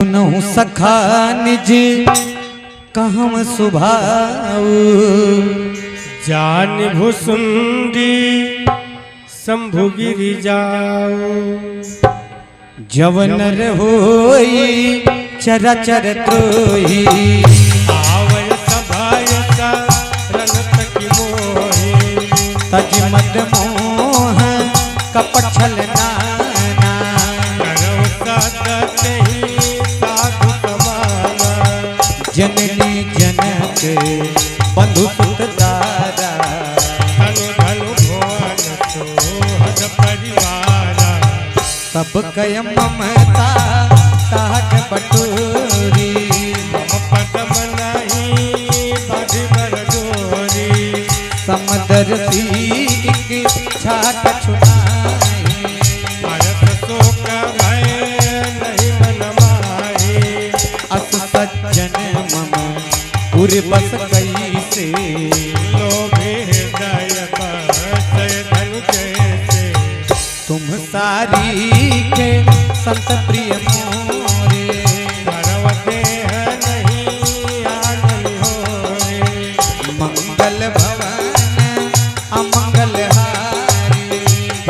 सुनहु सखा निज कहम सुभाऊ जान भुसुंडी शंभु गिरि जाओ जवनर होई चरचर त्रोही आवर सभायता रनत की मोहे तज मद मोह कपट छल नाना करौ सदत ही साधु समाना जननी जनक बंधु सुत दारा धनु धनु भुवन सोहद परिवारा सब कय ममता ताक बटोरी पदम नहीं बढ़ बर डोरी समदर सीक छाट छुनाई भरत शोक भय नहीं मन माहे अस सज्जन मम पुर बस कैसे लोभे हृदय बसय धनु जैसे तुम सारी के संत प्रिय मोरे भरवते है नहीं आनन हो रे मंगल भवन अमंगल हारी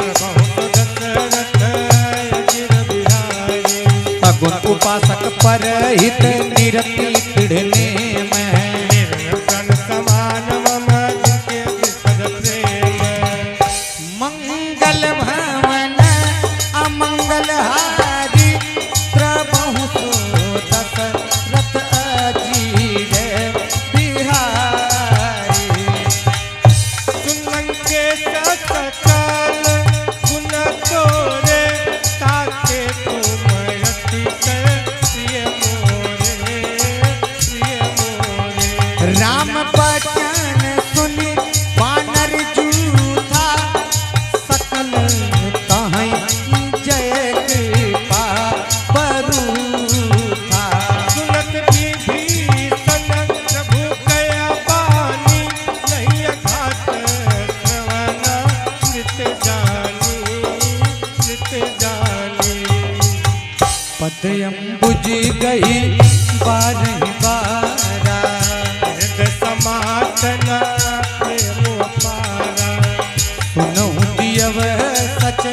बहुत दशरथ गिर बिहारी सगुन उपासक पर हित निरति पीढ़ने में निर्गुण समान मम जिनके विशद प्रेम मंगल भवन अमंगल हारी प्रभु सो दशरथ अजीर बिहारी सुनंके सकल गुण तोरे ताके तुम अति प्रिय मोरे प्रिय मोरे राम बचन सुनि वानर जूथा सकल कहीं जय कृपा बरूथा सुनत विभीषण प्रभु कया बानी नहीं अघात श्रवण मृत जानी पदयम बुझ गई बारही बारा हृदय समातना प्रेम अपारा सुनहु दियव सच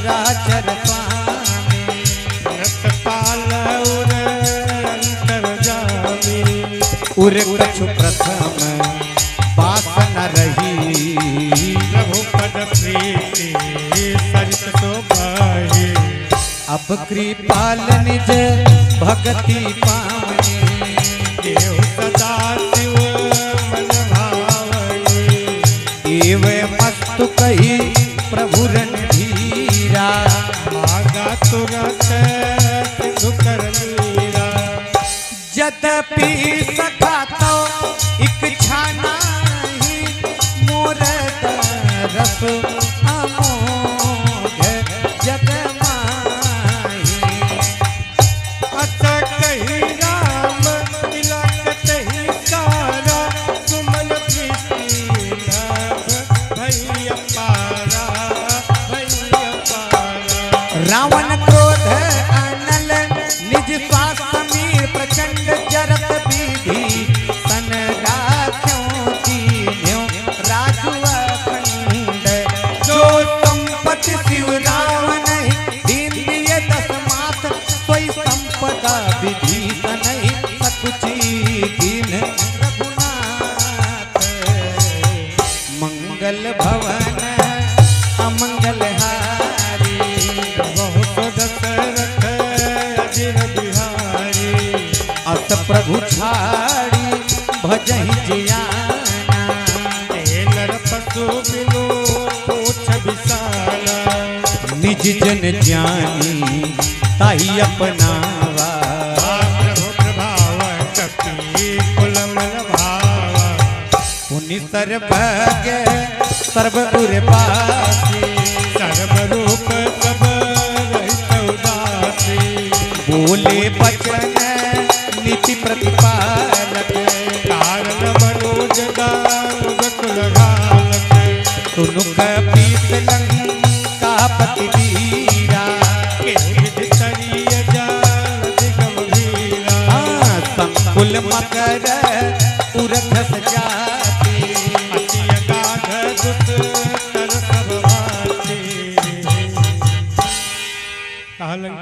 राचर स्वामी रतपाल उर अंतर जामी उर कछु प्रथम बास न रही प्रभु पद प्रीति सरित शोभाहि अब कृपाल निज भक्ति पावनी देव सदा शिव मन भावनी एव मस्तु कही प्रभु रणधीरा मागा तुरत सिंधु कर मीरा यद्यपि सखा तो इच्छा नाही मोर रस अमोघ जग माही अस कही राम तिलक तही सारा सुमन दृष्टि नभ भैया पारा भैया पारा रावण क्रोध अनल निज श्वास समीर प्रचंड जरत विधि सन राख्यों दीन्यों राजु अखंड जो संपत्ति शिव रावण दीन दिए दस माथ सोई संपदा विभीषण सकुची दीन रघुनाथ मंगल भवन अमंगल हारी बहुत दशरथ अजिर बिहारी अस प्रभु छाड़ी भजहि जियाना हे नर पशु बिनु पूछ बिसाना निज जन ज्ञानी ताहि अपनावा प्रभु प्रभाव कपि कुल मन भावा पुनि सर्वज्ञ सर्व उर पासी सर्व रूप सब रहित उदासी बोले बचन नीति प्रतिपालक कारण मनोज गानुग कुल घालक सुनु कपीस लंका पति वीरा के विधि तरिय जान दिगम भी कुल मकर उरख सजाते अति अगाध दुष्कर सब भांति। कहलन